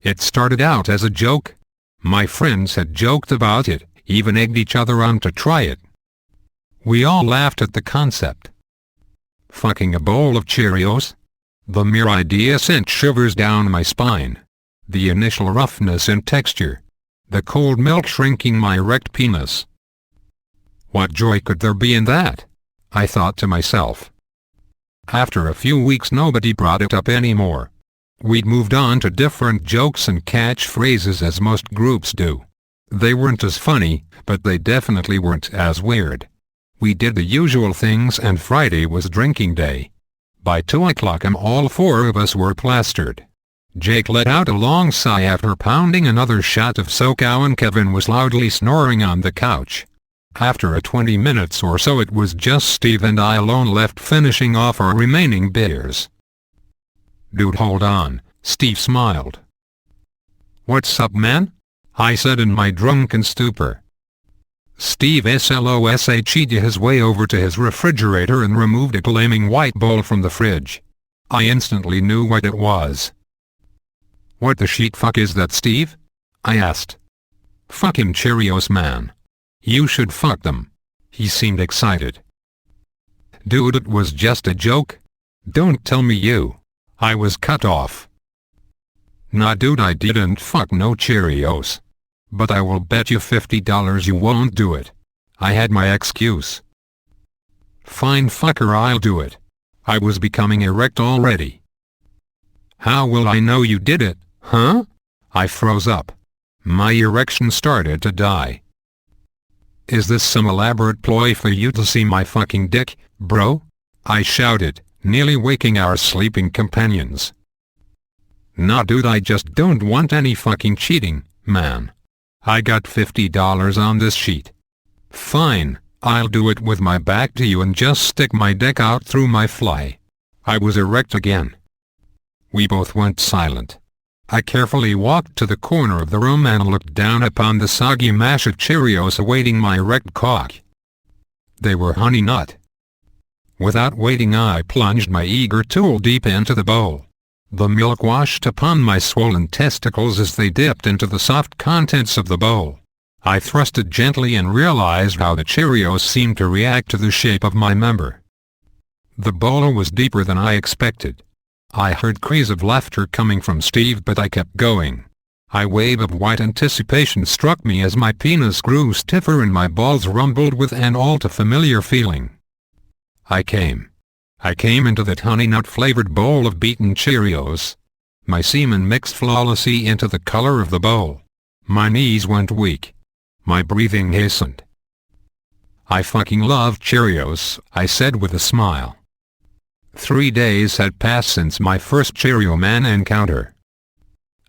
It started out as a joke. My friends had joked about it, even egged each other on to try it. We all laughed at the concept. Fucking a bowl of Cheerios? The mere idea sent shivers down my spine. The initial roughness and texture. The cold milk shrinking my erect penis. What joy could there be in that? I thought to myself. After a few weeks nobody brought it up anymore. We'd moved on to different jokes and catchphrases as most groups do. They weren't as funny, but they definitely weren't as weird. We did the usual things and Friday was drinking day. By 2 o'clock all 4 of us were plastered. Jake let out a long sigh after pounding another shot of SoCo and Kevin was loudly snoring on the couch. After a 20 minutes or so it was just Steve and I alone left finishing off our remaining beers. "Dude, hold on," Steve smiled. "What's up, man?" I said in my drunken stupor. Steve sloshed his way over to his refrigerator and removed a gleaming white bowl from the fridge. I instantly knew what it was. "What the shit fuck is that, Steve?" I asked. "Fucking Cheerios, man. You should fuck them." He seemed excited. "Dude, it was just a joke. Don't tell me you." I was cut off. "Nah dude, I didn't fuck no Cheerios. But I will bet you $50 you won't do it." I had my excuse. "Fine fucker, I'll do it." I was becoming erect already. "How will I know you did it, huh?" I froze up. My erection started to die. "Is this some elaborate ploy for you to see my fucking dick, bro?" I shouted, nearly waking our sleeping companions. "Nah dude, I just don't want any fucking cheating, man. I got $50 on this sheet." "Fine, I'll do it with my back to you and just stick my dick out through my fly." I was erect again. We both went silent. I carefully walked to the corner of the room and looked down upon the soggy mash of Cheerios awaiting my erect cock. They were Honey Nut. Without waiting, I plunged my eager tool deep into the bowl. The milk washed upon my swollen testicles as they dipped into the soft contents of the bowl. I thrusted gently and realized how the Cheerios seemed to react to the shape of my member. The bowl was deeper than I expected. I heard cries of laughter coming from Steve, but I kept going. A wave of white anticipation struck me as my penis grew stiffer and my balls rumbled with an all-too-familiar feeling. I came into that honey nut-flavored bowl of beaten Cheerios. My semen mixed flawlessly into the color of the bowl. My knees went weak. My breathing hastened. "I fucking love Cheerios," I said with a smile. 3 days had passed since my first Cheerio Man encounter.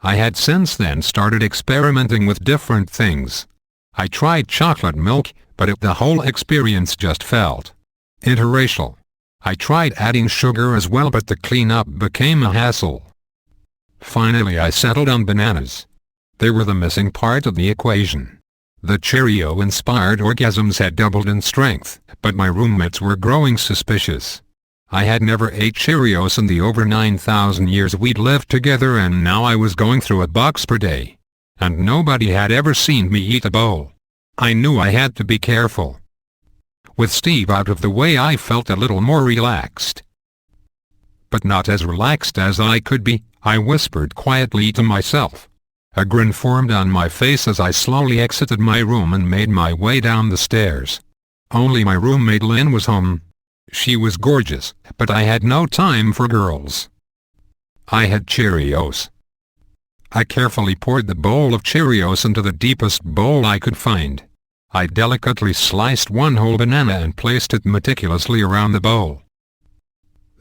I had since then started experimenting with different things. I tried chocolate milk, but the whole experience just felt interracial. I tried adding sugar as well, but the cleanup became a hassle. Finally I settled on bananas. They were the missing part of the equation. The Cheerio-inspired orgasms had doubled in strength, but my roommates were growing suspicious. I had never ate Cheerios in the over 9,000 years we'd lived together, and now I was going through a box per day. And nobody had ever seen me eat a bowl. I knew I had to be careful. With Steve out of the way, I felt a little more relaxed. But not as relaxed as I could be, I whispered quietly to myself. A grin formed on my face as I slowly exited my room and made my way down the stairs. Only my roommate Lynn was home. She was gorgeous, but I had no time for girls. I had Cheerios. I carefully poured the bowl of Cheerios into the deepest bowl I could find. I delicately sliced one whole banana and placed it meticulously around the bowl.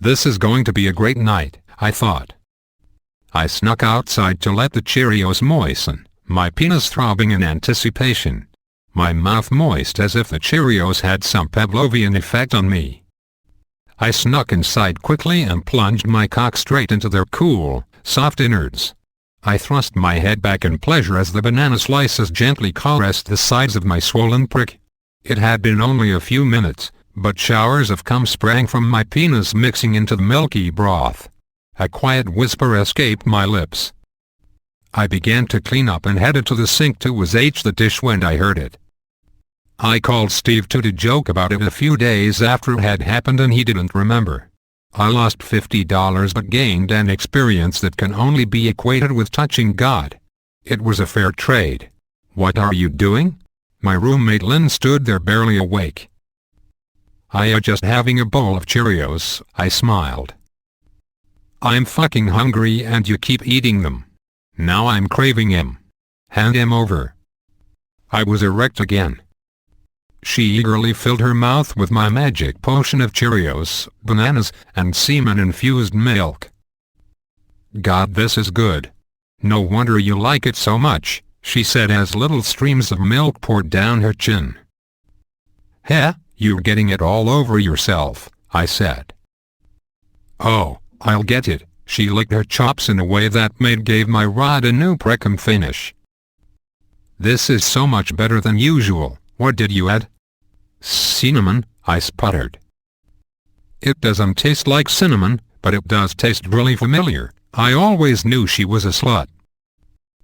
This is going to be a great night, I thought. I snuck outside to let the Cheerios moisten, my penis throbbing in anticipation. My mouth moist as if the Cheerios had some Pavlovian effect on me. I snuck inside quickly and plunged my cock straight into their cool, soft innards. I thrust my head back in pleasure as the banana slices gently caressed the sides of my swollen prick. It had been only a few minutes, but showers of cum sprang from my penis mixing into the milky broth. A quiet whisper escaped my lips. I began to clean up and headed to the sink to wash the dish when I heard it. I called Steve to joke about it a few days after it had happened and he didn't remember. I lost $50 but gained an experience that can only be equated with touching God. It was a fair trade. What are you doing? My roommate Lynn stood there barely awake. I just having a bowl of Cheerios, I smiled. I'm fucking hungry and you keep eating them. Now I'm craving him. Hand him over. I was erect again. She eagerly filled her mouth with my magic potion of Cheerios, bananas, and semen-infused milk. God, this is good. No wonder you like it so much, she said as little streams of milk poured down her chin. Heh, you're getting it all over yourself, I said. Oh, I'll get it, she licked her chops in a way that gave my rod a new precum finish. This is so much better than usual. What did you add? Cinnamon, I sputtered. It doesn't taste like cinnamon, but it does taste really familiar. I always knew she was a slut.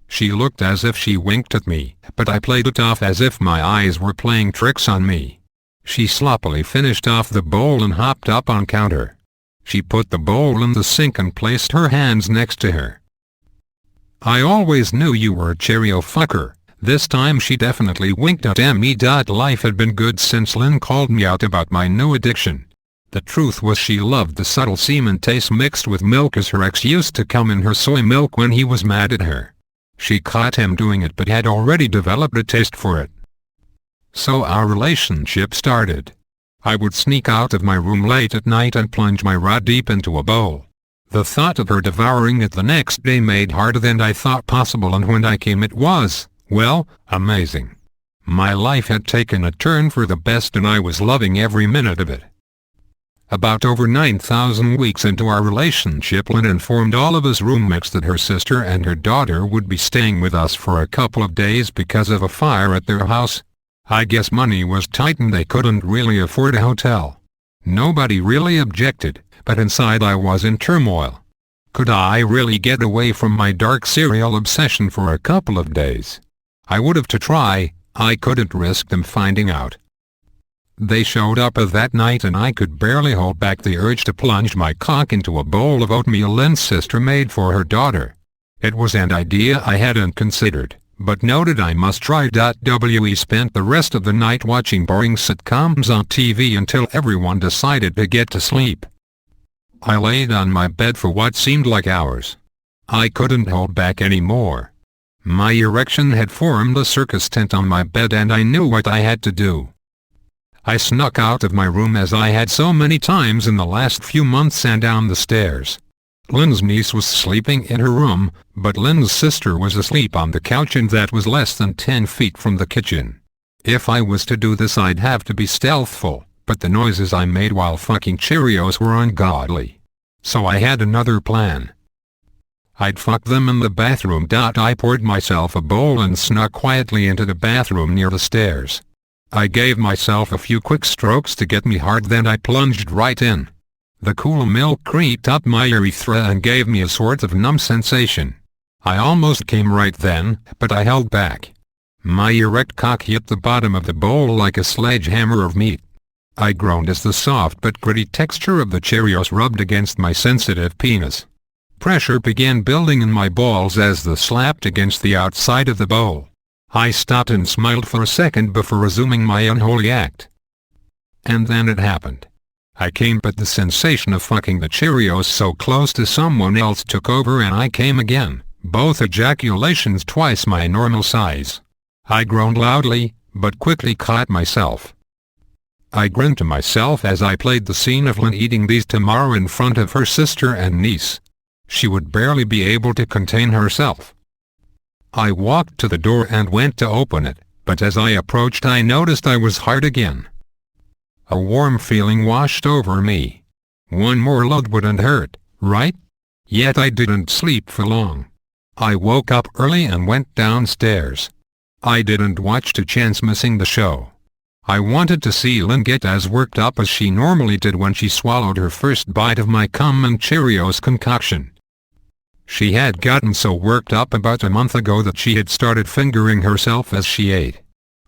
She looked as if she winked at me, but I played it off as if my eyes were playing tricks on me. She sloppily finished off the bowl and hopped up on counter. She put the bowl in the sink and placed her hands next to her. I always knew you were a Cheerio fucker. This time she definitely winked at me. Life had been good since Lynn called me out about my new addiction. The truth was she loved the subtle semen taste mixed with milk as her ex used to come in her soy milk when he was mad at her. She caught him doing it but had already developed a taste for it. So our relationship started. I would sneak out of my room late at night and plunge my rod deep into a bowl. The thought of her devouring it the next day made harder than I thought possible, and when I came it was, well, amazing. My life had taken a turn for the best and I was loving every minute of it. About over 9,000 weeks into our relationship, Lynn informed all of us roommates that her sister and her daughter would be staying with us for a couple of days because of a fire at their house. I guess money was tight and they couldn't really afford a hotel. Nobody really objected, but inside I was in turmoil. Could I really get away from my dark cereal obsession for a couple of days? I would have to try. I couldn't risk them finding out. They showed up that night and I could barely hold back the urge to plunge my cock into a bowl of oatmeal Lynn's sister made for her daughter. It was an idea I hadn't considered, but noted I must try. We spent the rest of the night watching boring sitcoms on TV until everyone decided to get to sleep. I laid on my bed for what seemed like hours. I couldn't hold back anymore. My erection had formed a circus tent on my bed and I knew what I had to do. I snuck out of my room as I had so many times in the last few months and down the stairs. Lynn's niece was sleeping in her room, but Lynn's sister was asleep on the couch and that was less than 10 feet from the kitchen. If I was to do this I'd have to be stealthful, but the noises I made while fucking Cheerios were ungodly. So I had another plan. I'd fuck them in the bathroom. I poured myself a bowl and snuck quietly into the bathroom near the stairs. I gave myself a few quick strokes to get me hard, then I plunged right in. The cool milk creeped up my urethra and gave me a sort of numb sensation. I almost came right then, but I held back. My erect cock hit the bottom of the bowl like a sledgehammer of meat. I groaned as the soft but gritty texture of the Cheerios rubbed against my sensitive penis. Pressure began building in my balls as they slapped against the outside of the bowl. I stopped and smiled for a second before resuming my unholy act. And then it happened. I came, but the sensation of fucking the Cheerios so close to someone else took over and I came again, both ejaculations twice my normal size. I groaned loudly, but quickly caught myself. I grinned to myself as I played the scene of Lynn eating these tomorrow in front of her sister and niece. She would barely be able to contain herself. I walked to the door and went to open it, but as I approached I noticed I was hard again. A warm feeling washed over me. One more load wouldn't hurt, right? Yet I didn't sleep for long. I woke up early and went downstairs. I didn't watch to chance missing the show. I wanted to see Lynn get as worked up as she normally did when she swallowed her first bite of my cum and Cheerios concoction. She had gotten so worked up about a month ago that she had started fingering herself as she ate.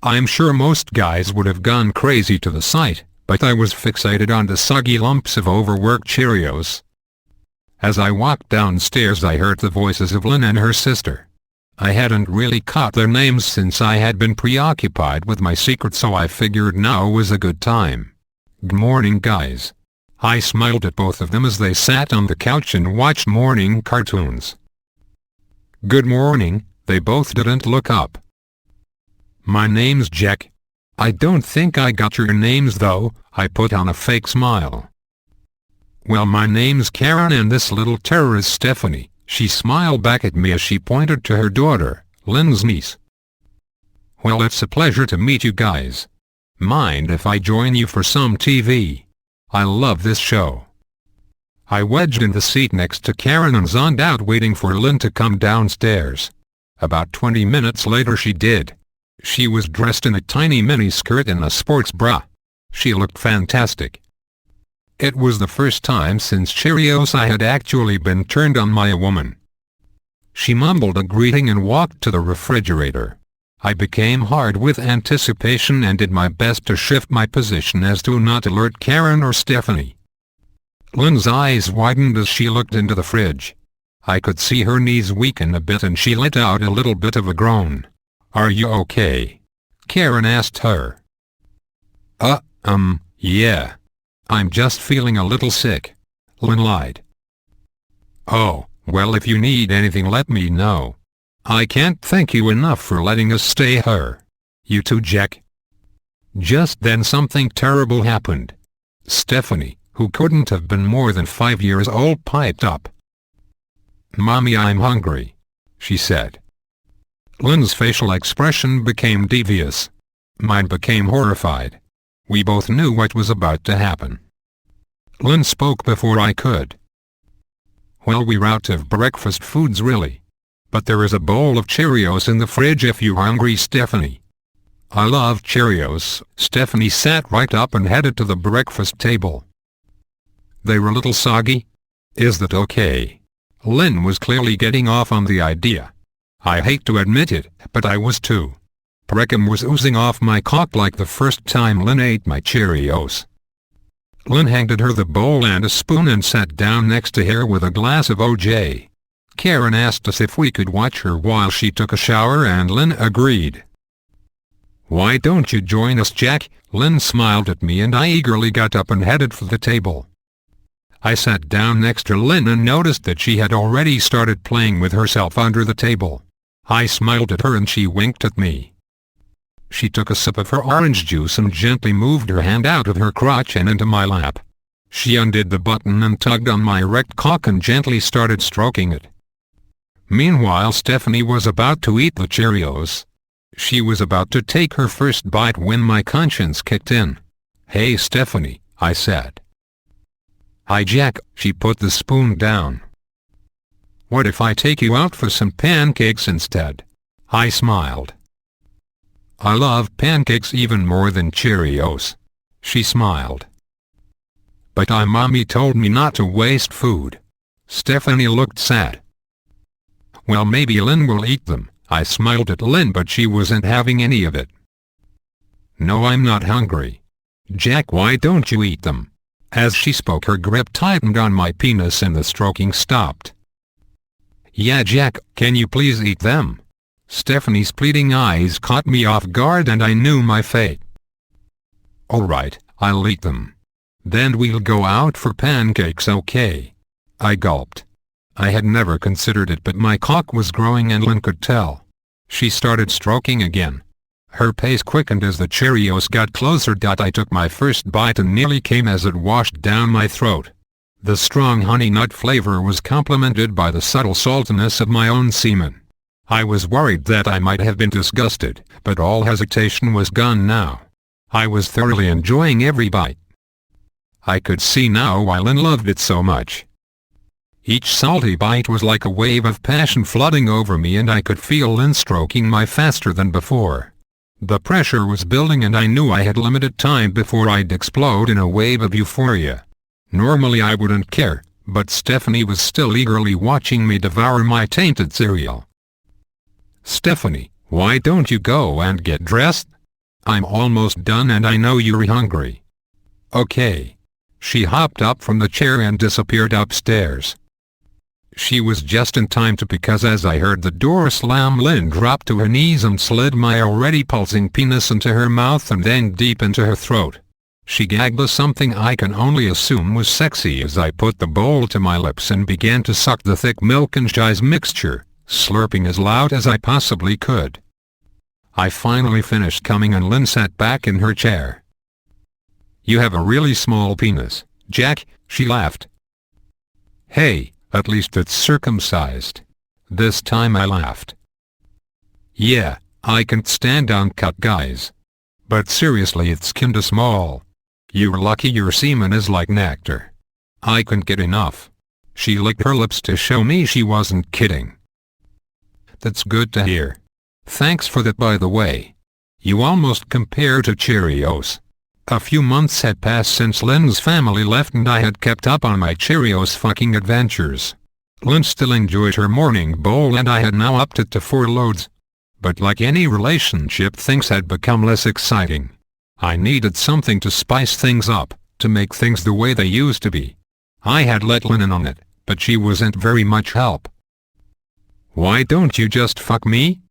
I'm sure most guys would have gone crazy to the sight, but I was fixated on the soggy lumps of overworked Cheerios. As I walked downstairs I heard the voices of Lynn and her sister. I hadn't really caught their names since I had been preoccupied with my secret, so I figured now was a good time. "Good morning, guys." I smiled at both of them as they sat on the couch and watched morning cartoons. "Good morning," they both didn't look up. "My name's Jack." "I don't think I got your names though," I put on a fake smile. "Well, my name's Karen and this little terror is Stephanie." She smiled back at me as she pointed to her daughter, Lynn's niece. "Well, it's a pleasure to meet you guys. Mind if I join you for some TV? I love this show." I wedged in the seat next to Karen and zoned out waiting for Lynn to come downstairs. About 20 minutes later she did. She was dressed in a tiny mini skirt and a sports bra. She looked fantastic. It was the first time since Cheerios I had actually been turned on by a woman. She mumbled a greeting and walked to the refrigerator. I became hard with anticipation and did my best to shift my position as to not alert Karen or Stephanie. Lynn's eyes widened as she looked into the fridge. I could see her knees weaken a bit and she let out a little bit of a groan. "Are you okay?" Karen asked her. Yeah. I'm just feeling a little sick," Lynn lied. "Oh, well, if you need anything let me know. I can't thank you enough for letting us stay here. You too, Jack." Just then something terrible happened. Stephanie, who couldn't have been more than 5 years old, piped up. "Mommy, I'm hungry," she said. Lynn's facial expression became devious. Mine became horrified. We both knew what was about to happen. Lynn spoke before I could. "Well, we're out of breakfast foods really. But there is a bowl of Cheerios in the fridge if you're hungry, Stephanie." "I love Cheerios." Stephanie sat right up and headed to the breakfast table. "They were a little soggy. Is that okay?" Lynn was clearly getting off on the idea. I hate to admit it, but I was too. Precum was oozing off my cock like the first time Lynn ate my Cheerios. Lynn handed her the bowl and a spoon and sat down next to her with a glass of OJ. Karen asked us if we could watch her while she took a shower and Lynn agreed. "Why don't you join us, Jack?" Lynn smiled at me and I eagerly got up and headed for the table. I sat down next to Lynn and noticed that she had already started playing with herself under the table. I smiled at her and she winked at me. She took a sip of her orange juice and gently moved her hand out of her crotch and into my lap. She undid the button and tugged on my erect cock and gently started stroking it. Meanwhile, Stephanie was about to eat the Cheerios. She was about to take her first bite when my conscience kicked in. "Hey, Stephanie," I said. "Hi, Jack." She put the spoon down. "What if I take you out for some pancakes instead?" I smiled. "I love pancakes even more than Cheerios." She smiled. "But Mommy told me not to waste food." Stephanie looked sad. "Well, maybe Lynn will eat them." I smiled at Lynn, but she wasn't having any of it. "No, I'm not hungry." "Jack, why don't you eat them?" As she spoke, her grip tightened on my penis and the stroking stopped. "Yeah, Jack, can you please eat them?" Stephanie's pleading eyes caught me off guard and I knew my fate. "All right, I'll eat them. Then we'll go out for pancakes, okay?" I gulped. I had never considered it, but my cock was growing and Lynn could tell. She started stroking again. Her pace quickened as the Cheerios got closer. I took my first bite and nearly came as it washed down my throat. The strong honey nut flavor was complemented by the subtle saltiness of my own semen. I was worried that I might have been disgusted, but all hesitation was gone now. I was thoroughly enjoying every bite. I could see now why Lynn loved it so much. Each salty bite was like a wave of passion flooding over me and I could feel Lynn stroking my faster than before. The pressure was building and I knew I had limited time before I'd explode in a wave of euphoria. Normally I wouldn't care, but Stephanie was still eagerly watching me devour my tainted cereal. "Stephanie, why don't you go and get dressed? I'm almost done and I know you're hungry." "Okay." She hopped up from the chair and disappeared upstairs. She was just in time because as I heard the door slam, Lynn dropped to her knees and slid my already pulsing penis into her mouth and then deep into her throat. She gagged with something I can only assume was sexy as I put the bowl to my lips and began to suck the thick milk and cheese mixture, slurping as loud as I possibly could. I finally finished coming and Lynn sat back in her chair. "You have a really small penis, Jack," she laughed. "Hey, at least it's circumcised." This time I laughed. "Yeah, I can't stand uncut guys. But seriously, it's kinda small. You're lucky your semen is like nectar. I can't get enough." She licked her lips to show me she wasn't kidding. "That's good to hear. Thanks for that, by the way. You almost compare to Cheerios." A few months had passed since Lynn's family left and I had kept up on my Cheerios fucking adventures. Lynn still enjoyed her morning bowl and I had now upped it to 4 loads. But like any relationship, things had become less exciting. I needed something to spice things up, to make things the way they used to be. I had let Lynn in on it, but she wasn't very much help. "Why don't you just fuck me?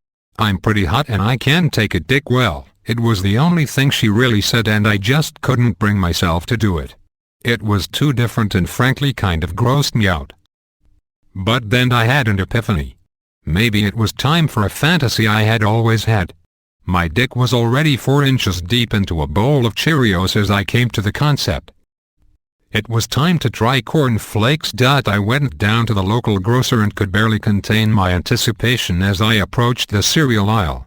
I'm pretty hot and I can take a dick well." It was the only thing she really said and I just couldn't bring myself to do it. It was too different and frankly kind of grossed me out. But then I had an epiphany. Maybe it was time for a fantasy I had always had. My dick was already 4 inches deep into a bowl of Cheerios as I came to the concept. It was time to try corn flakes. I went down to the local grocer and could barely contain my anticipation as I approached the cereal aisle.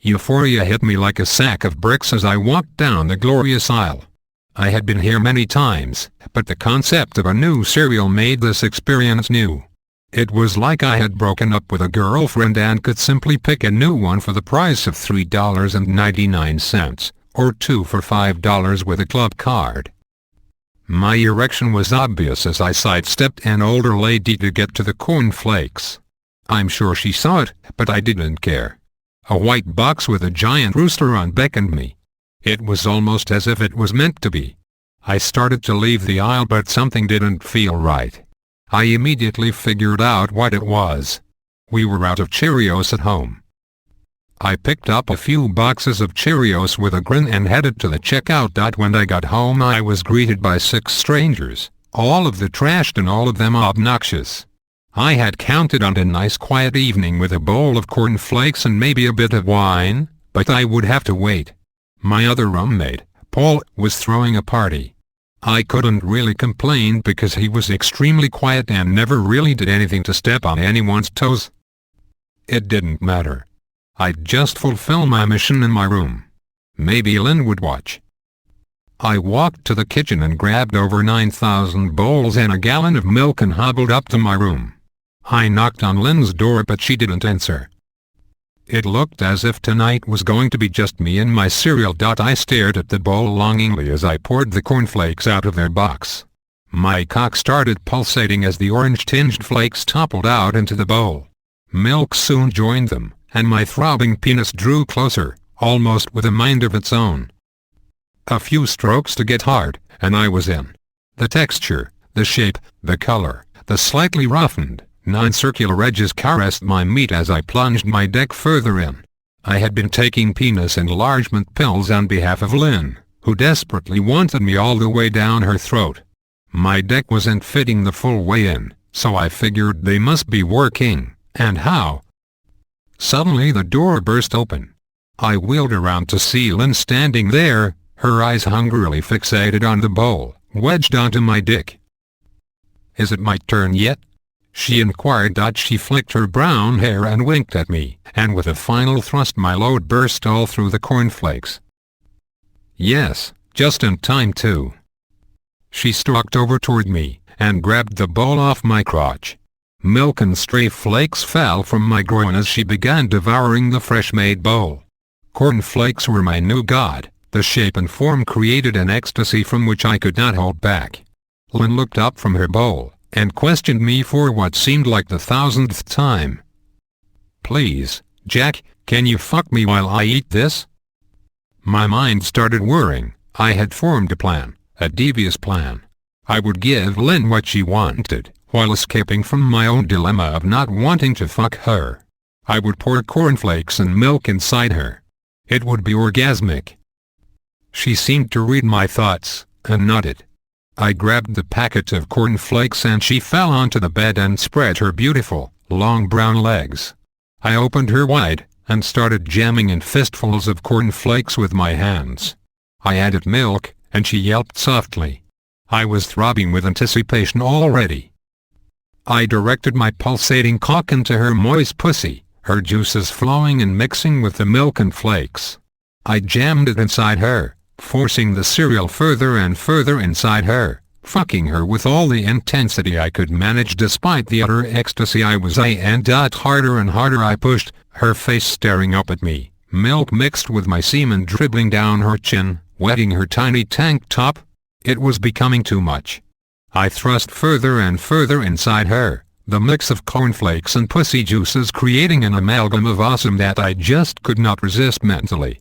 Euphoria hit me like a sack of bricks as I walked down the glorious aisle. I had been here many times, but the concept of a new cereal made this experience new. It was like I had broken up with a girlfriend and could simply pick a new one for the price of $3.99, or 2 for $5 with a club card. My erection was obvious as I sidestepped an older lady to get to the corn flakes. I'm sure she saw it, but I didn't care. A white box with a giant rooster on beckoned me. It was almost as if it was meant to be. I started to leave the aisle but something didn't feel right. I immediately figured out what it was. We were out of Cheerios at home. I picked up a few boxes of Cheerios with a grin and headed to the checkout. When I got home I was greeted by 6 strangers, all of the trashed and all of them obnoxious. I had counted on a nice quiet evening with a bowl of corn flakes and maybe a bit of wine, but I would have to wait. My other roommate, Paul, was throwing a party. I couldn't really complain because he was extremely quiet and never really did anything to step on anyone's toes. It didn't matter. I'd just fulfill my mission in my room. Maybe Lynn would watch. I walked to the kitchen and grabbed over 9,000 bowls and a gallon of milk and hobbled up to my room. I knocked on Lynn's door but she didn't answer. It looked as if tonight was going to be just me and my cereal. I stared at the bowl longingly as I poured the cornflakes out of their box. My cock started pulsating as the orange-tinged flakes toppled out into the bowl. Milk soon joined them, and my throbbing penis drew closer, almost with a mind of its own. A few strokes to get hard, and I was in. The texture, the shape, the color, the slightly roughened, non-circular edges caressed my meat as I plunged my dick further in. I had been taking penis enlargement pills on behalf of Lynn, who desperately wanted me all the way down her throat. My dick wasn't fitting the full way in, so I figured they must be working, and how? Suddenly the door burst open. I wheeled around to see Lynn standing there, her eyes hungrily fixated on the bowl, wedged onto my dick. "Is it my turn yet?" she inquired. She flicked her brown hair and winked at me, and with a final thrust my load burst all through the cornflakes. "Yes, just in time too." She stalked over toward me, and grabbed the bowl off my crotch. Milk and stray flakes fell from my groin as she began devouring the fresh-made bowl. Cornflakes were my new god. The shape and form created an ecstasy from which I could not hold back. Lynn looked up from her bowl, and questioned me for what seemed like the 1000th time. "Please, Jack, can you fuck me while I eat this?" My mind started whirring. I had formed a plan, a devious plan. I would give Lynn what she wanted, while escaping from my own dilemma of not wanting to fuck her. I would pour cornflakes and milk inside her. It would be orgasmic. She seemed to read my thoughts, and nodded. I grabbed the packet of cornflakes and she fell onto the bed and spread her beautiful, long brown legs. I opened her wide, and started jamming in fistfuls of cornflakes with my hands. I added milk, and she yelped softly. I was throbbing with anticipation already. I directed my pulsating cock into her moist pussy, her juices flowing and mixing with the milk and flakes. I jammed it inside her, forcing the cereal further and further inside her, fucking her with all the intensity I could manage despite the utter ecstasy I was in. And harder and harder I pushed, her face staring up at me, milk mixed with my semen dribbling down her chin, wetting her tiny tank top. It was becoming too much. I thrust further and further inside her, the mix of cornflakes and pussy juices creating an amalgam of awesome that I just could not resist mentally.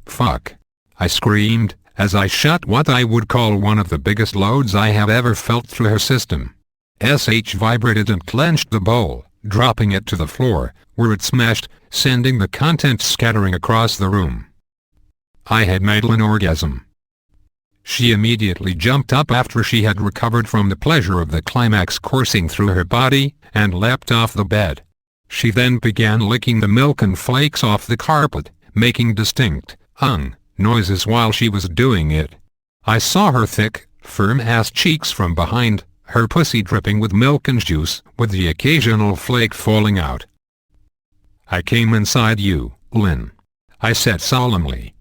"Fuck!" I screamed, as I shot what I would call one of the biggest loads I have ever felt through her system. SH vibrated and clenched the bowl, dropping it to the floor, where it smashed, sending the contents scattering across the room. I had made an orgasm. She immediately jumped up after she had recovered from the pleasure of the climax coursing through her body, and leapt off the bed. She then began licking the milk and flakes off the carpet, making distinct, noises while she was doing it. I saw her thick, firm-ass cheeks from behind, her pussy dripping with milk and juice, with the occasional flake falling out. "I came inside you, Lynn," I said solemnly.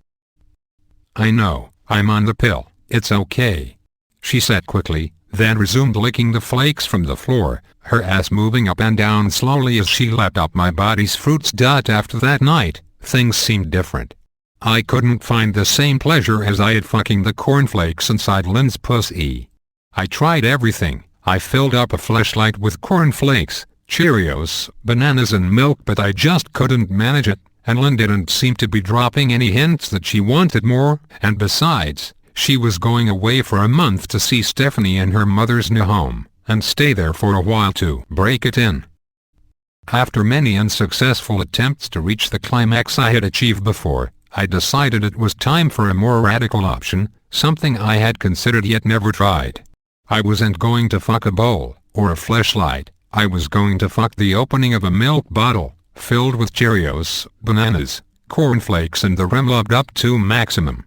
"I know, I'm on the pill. It's okay," she said quickly, then resumed licking the flakes from the floor, her ass moving up and down slowly as she lapped up my body's fruits. After that night, things seemed different. I couldn't find the same pleasure as I had fucking the cornflakes inside Lynn's pussy. I tried everything. I filled up a fleshlight with cornflakes, Cheerios, bananas and milk, but I just couldn't manage it, and Lynn didn't seem to be dropping any hints that she wanted more, and besides, she was going away for a month to see Stephanie in her mother's new home, and stay there for a while to break it in. After many unsuccessful attempts to reach the climax I had achieved before, I decided it was time for a more radical option, something I had considered yet never tried. I wasn't going to fuck a bowl, or a fleshlight. I was going to fuck the opening of a milk bottle, filled with Cheerios, bananas, cornflakes and the remobbed up to maximum.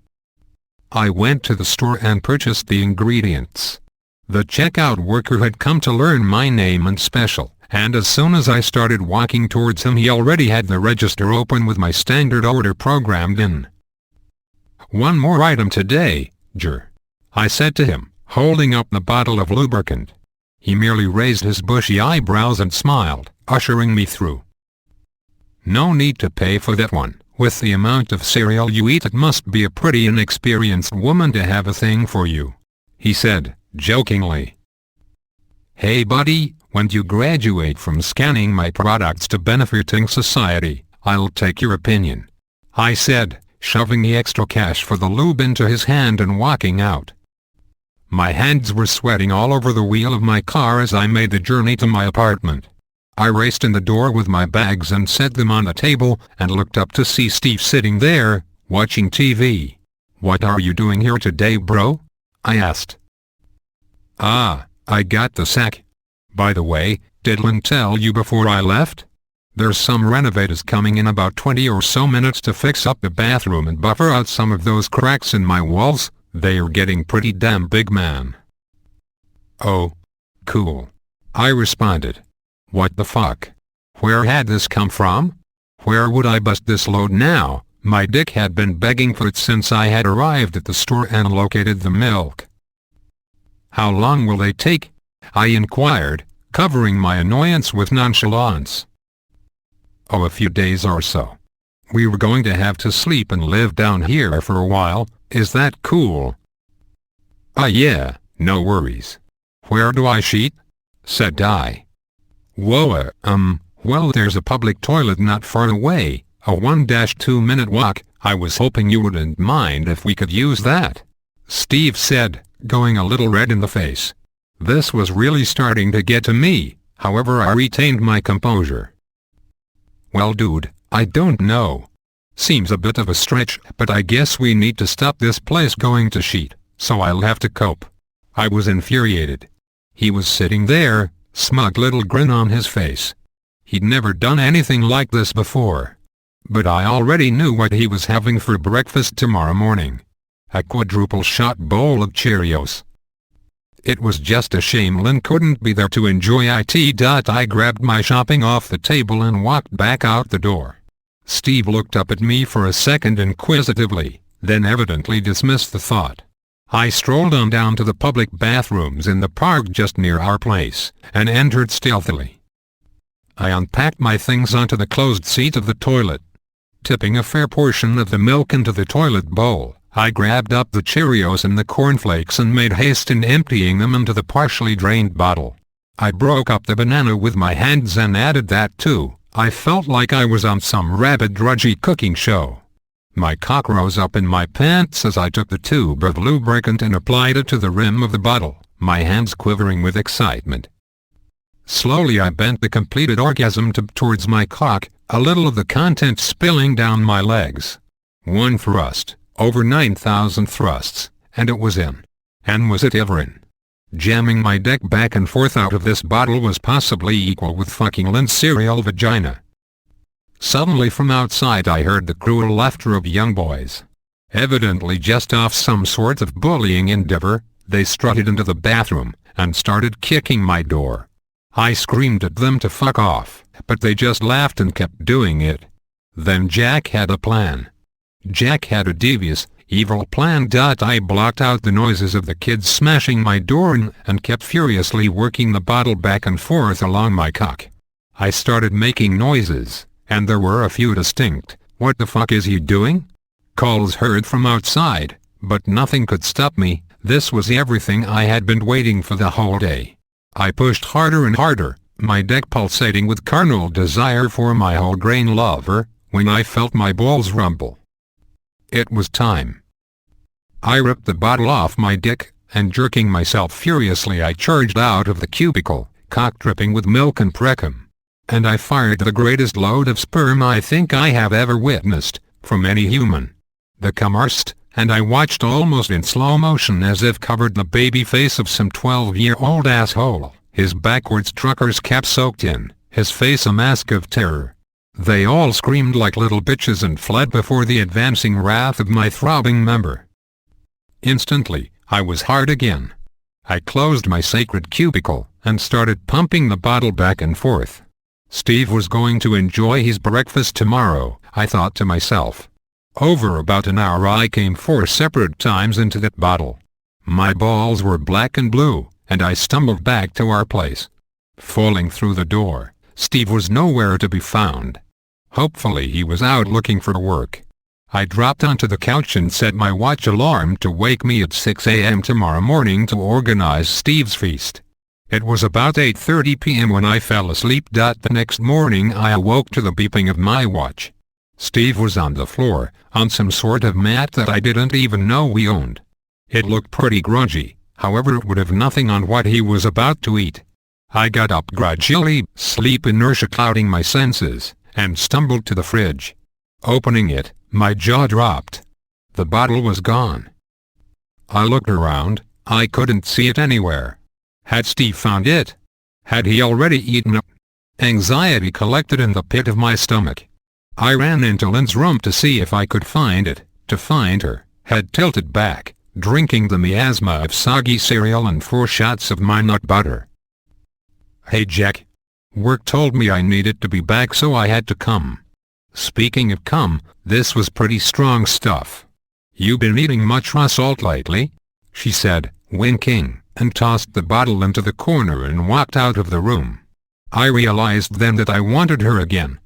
I went to the store and purchased the ingredients. The checkout worker had come to learn my name and special, and as soon as I started walking towards him he already had the register open with my standard order programmed in. "One more item today, Jer," I said to him, holding up the bottle of lubricant. He merely raised his bushy eyebrows and smiled, ushering me through. "No need to pay for that one. With the amount of cereal you eat, it must be a pretty inexperienced woman to have a thing for you," he said, jokingly. "Hey buddy, when you graduate from scanning my products to benefiting society, I'll take your opinion," I said, shoving the extra cash for the lube into his hand and walking out. My hands were sweating all over the wheel of my car as I made the journey to my apartment. I raced in the door with my bags and set them on the table, and looked up to see Steve sitting there, watching TV. "What are you doing here today, bro?" I asked. "Ah, I got the sack. By the way, did Lynn tell you before I left? There's some renovators coming in about 20 or so minutes to fix up the bathroom and buffer out some of those cracks in my walls. They're getting pretty damn big, man." "Oh, cool," I responded. What the fuck? Where had this come from? Where would I bust this load now? My dick had been begging for it since I had arrived at the store and located the milk. "How long will they take?" I inquired, covering my annoyance with nonchalance. "Oh, a few days or so. We were going to have to sleep and live down here for a while. Is that cool?" "Yeah, no worries. "Where do I sheet?" said I. "Whoa, well, there's a public toilet not far away, a 1-2 minute walk. I was hoping you wouldn't mind if we could use that," Steve said, going a little red in the face. This was really starting to get to me, however I retained my composure. "Well dude, I don't know. Seems a bit of a stretch, but I guess we need to stop this place going to shit, so I'll have to cope." I was infuriated. He was sitting there, smug little grin on his face. He'd never done anything like this before. But I already knew what he was having for breakfast tomorrow morning. A quadruple shot bowl of Cheerios. It was just a shame Lynn couldn't be there to enjoy it. I grabbed my shopping off the table and walked back out the door. Steve looked up at me for a second inquisitively, then evidently dismissed the thought. I strolled on down to the public bathrooms in the park just near our place, and entered stealthily. I unpacked my things onto the closed seat of the toilet. Tipping a fair portion of the milk into the toilet bowl, I grabbed up the Cheerios and the cornflakes and made haste in emptying them into the partially drained bottle. I broke up the banana with my hands and added that too. I felt like I was on some rabid drudgy cooking show. My cock rose up in my pants as I took the tube of lubricant and applied it to the rim of the bottle, my hands quivering with excitement. Slowly I bent the completed orgasm tube towards my cock, a little of the content spilling down my legs. One thrust, over 9,000 thrusts, and it was in. And was it ever in? Jamming my dick back and forth out of this bottle was possibly equal with fucking Lynn's cereal vagina. Suddenly from outside I heard the cruel laughter of young boys. Evidently just off some sort of bullying endeavor, they strutted into the bathroom, and started kicking my door. I screamed at them to fuck off, but they just laughed and kept doing it. Then Jack had a plan. Jack had a devious, evil plan. I blocked out the noises of the kids smashing my door in and kept furiously working the bottle back and forth along my cock. I started making noises, and there were a few distinct, "What the fuck is he doing?" calls heard from outside, but nothing could stop me. This was everything I had been waiting for the whole day. I pushed harder and harder, my dick pulsating with carnal desire for my whole grain lover, when I felt my balls rumble. It was time. I ripped the bottle off my dick, and jerking myself furiously I charged out of the cubicle, cock dripping with milk and precum. And I fired the greatest load of sperm I think I have ever witnessed, from any human. The cum burst, and I watched almost in slow motion as if covered the baby face of some 12-year-old asshole, his backwards trucker's cap soaked in, his face a mask of terror. They all screamed like little bitches and fled before the advancing wrath of my throbbing member. Instantly, I was hard again. I closed my sacred cubicle, and started pumping the bottle back and forth. Steve was going to enjoy his breakfast tomorrow, I thought to myself. Over about an hour I came 4 separate times into that bottle. My balls were black and blue, and I stumbled back to our place. Falling through the door, Steve was nowhere to be found. Hopefully he was out looking for work. I dropped onto the couch and set my watch alarm to wake me at 6 a.m. tomorrow morning to organize Steve's feast. It was about 8:30 p.m. when I fell asleep. The next morning I awoke to the beeping of my watch. Steve was on the floor, on some sort of mat that I didn't even know we owned. It looked pretty grungy, however it would have nothing on what he was about to eat. I got up grudgingly, sleep inertia clouding my senses, and stumbled to the fridge. Opening it, my jaw dropped. The bottle was gone. I looked around, I couldn't see it anywhere. Had Steve found it? Had he already eaten it? Anxiety collected in the pit of my stomach. I ran into Lynn's room to see if I could find it, to find her, head tilted back, drinking the miasma of soggy cereal and 4 shots of my nut butter. "Hey Jack. Work told me I needed to be back so I had to come. Speaking of cum, this was pretty strong stuff. You been eating much raw salt lately?" she said, winking, and tossed the bottle into the corner and walked out of the room. I realized then that I wanted her again.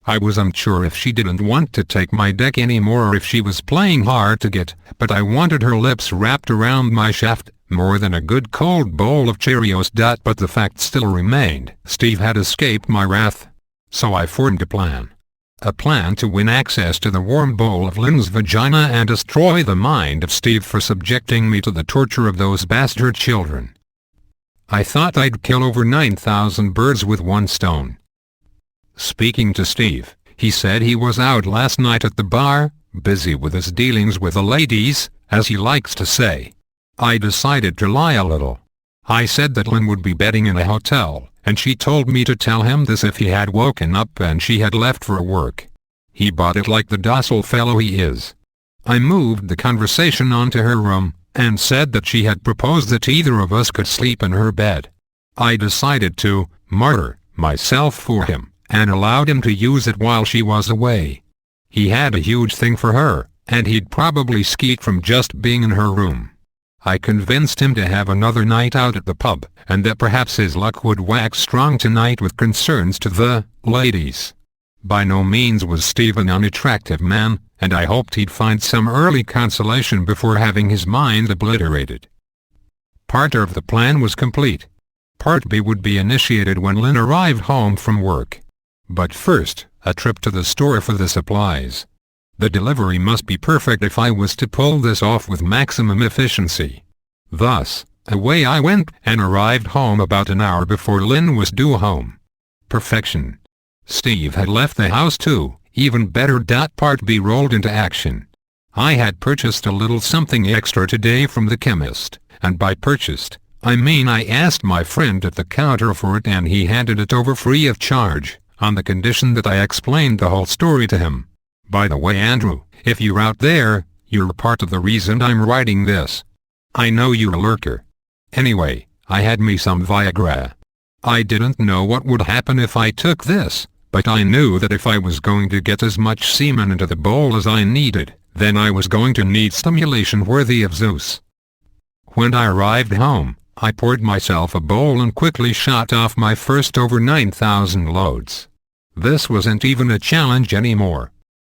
I was unsure if she didn't want to take my dick anymore or if she was playing hard to get, but I wanted her lips wrapped around my shaft, More than a good cold bowl of Cheerios. But the fact still remained. Steve had escaped my wrath. So I formed a plan. A plan to win access to the warm bowl of Lynn's vagina and destroy the mind of Steve for subjecting me to the torture of those bastard children. I thought I'd kill over 9,000 birds with one stone. Speaking to Steve, he said he was out last night at the bar, busy with his dealings with the ladies, as he likes to say. I decided to lie a little. I said that Lynn would be bedding in a hotel, and she told me to tell him this if he had woken up and she had left for work. He bought it like the docile fellow he is. I moved the conversation on to her room, and said that she had proposed that either of us could sleep in her bed. I decided to martyr myself for him, and allowed him to use it while she was away. He had a huge thing for her, and he'd probably skeet from just being in her room. I convinced him to have another night out at the pub, and that perhaps his luck would wax strong tonight with concerns to the ladies. By no means was Steve an unattractive man, and I hoped he'd find some early consolation before having his mind obliterated. Part of the plan was complete. Part B would be initiated when Lynn arrived home from work. But first, a trip to the store for the supplies. The delivery must be perfect if I was to pull this off with maximum efficiency. Thus, away I went and arrived home about an hour before Lynn was due home. Perfection. Steve had left the house too, even better. Part B rolled into action. I had purchased a little something extra today from the chemist, and by purchased, I mean I asked my friend at the counter for it and he handed it over free of charge, on the condition that I explained the whole story to him. By the way, Andrew, if you're out there, you're part of the reason I'm writing this. I know you're a lurker. Anyway, I had me some Viagra. I didn't know what would happen if I took this, but I knew that if I was going to get as much semen into the bowl as I needed, then I was going to need stimulation worthy of Zeus. When I arrived home, I poured myself a bowl and quickly shot off my first over 9,000 loads. This wasn't even a challenge anymore.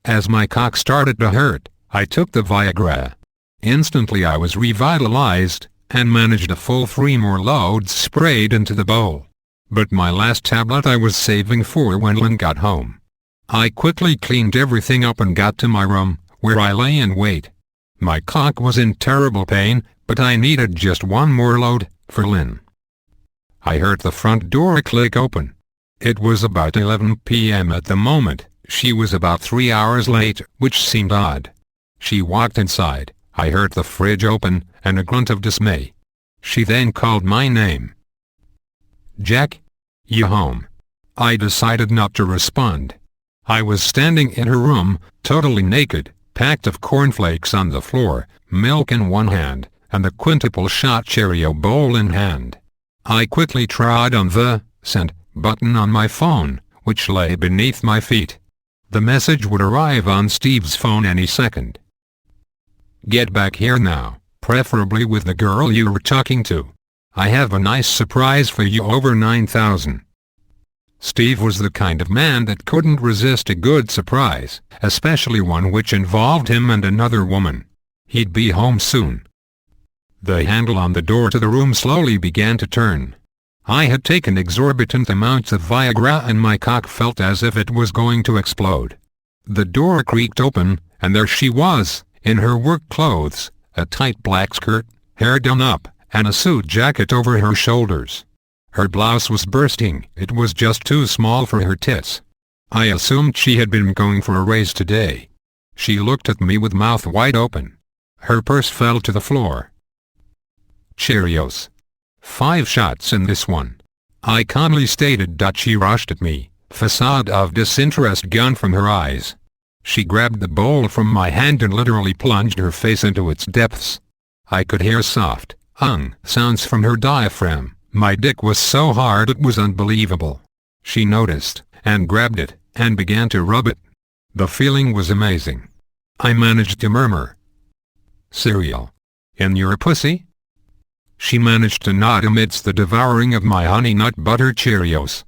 As my cock started to hurt, I took the Viagra. Instantly I was revitalized, and managed a full 3 more loads sprayed into the bowl. But my last tablet I was saving for when Lynn got home. I quickly cleaned everything up and got to my room, where I lay in wait. My cock was in terrible pain, but I needed just 1 more load, for Lynn. I heard the front door click open. It was about 11 p.m. at the moment. She was about 3 hours late, which seemed odd. She walked inside. I heard the fridge open, and a grunt of dismay. She then called my name. Jack? You home? I decided not to respond. I was standing in her room, totally naked, packed of cornflakes on the floor, milk in one hand, and the quintuple shot Cheerio bowl in hand. I quickly trod on the send button on my phone, which lay beneath my feet. The message would arrive on Steve's phone any second. Get back here now, preferably with the girl you were talking to. I have a nice surprise for you over 9,000. Steve was the kind of man that couldn't resist a good surprise, especially one which involved him and another woman. He'd be home soon. The handle on the door to the room slowly began to turn. I had taken exorbitant amounts of Viagra and my cock felt as if it was going to explode. The door creaked open, and there she was, in her work clothes, a tight black skirt, hair done up, and a suit jacket over her shoulders. Her blouse was bursting. It was just too small for her tits. I assumed she had been going for a race today. She looked at me with mouth wide open. Her purse fell to the floor. Cheerios. 5 shots in this one. I calmly stated. She rushed at me, facade of disinterest gone from her eyes. She grabbed the bowl from my hand and literally plunged her face into its depths. I could hear soft, sounds from her diaphragm. My dick was so hard it was unbelievable. She noticed, and grabbed it, and began to rub it. The feeling was amazing. I managed to murmur, "Cereal. In your pussy?" She managed to nod amidst the devouring of my honey nut butter Cheerios.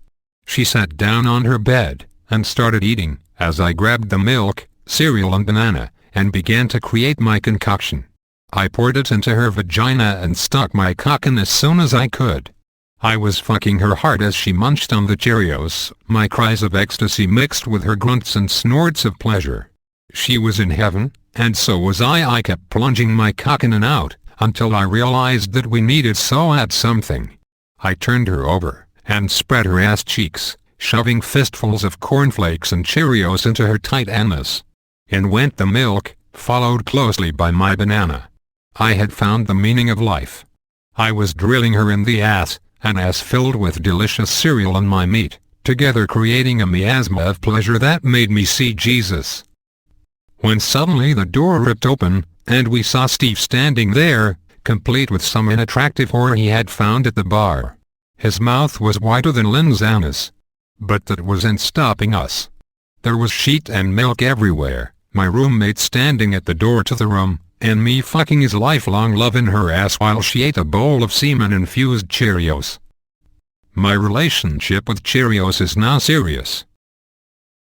She sat down on her bed, and started eating, as I grabbed the milk, cereal and banana, and began to create my concoction. I poured it into her vagina and stuck my cock in as soon as I could. I was fucking her hard as she munched on the Cheerios, my cries of ecstasy mixed with her grunts and snorts of pleasure. She was in heaven, and so was I. I kept plunging my cock in and out, until I realized that we needed so add something. I turned her over, and spread her ass cheeks, shoving fistfuls of cornflakes and Cheerios into her tight anus. In went the milk, followed closely by my banana. I had found the meaning of life. I was drilling her in the ass, an ass filled with delicious cereal and my meat, together creating a miasma of pleasure that made me see Jesus. When suddenly the door ripped open, and we saw Steve standing there, complete with some unattractive whore he had found at the bar. His mouth was whiter than Lynn's anus. But that wasn't stopping us. There was sheet and milk everywhere, my roommate standing at the door to the room, and me fucking his lifelong love in her ass while she ate a bowl of semen-infused Cheerios. My relationship with Cheerios is now serious.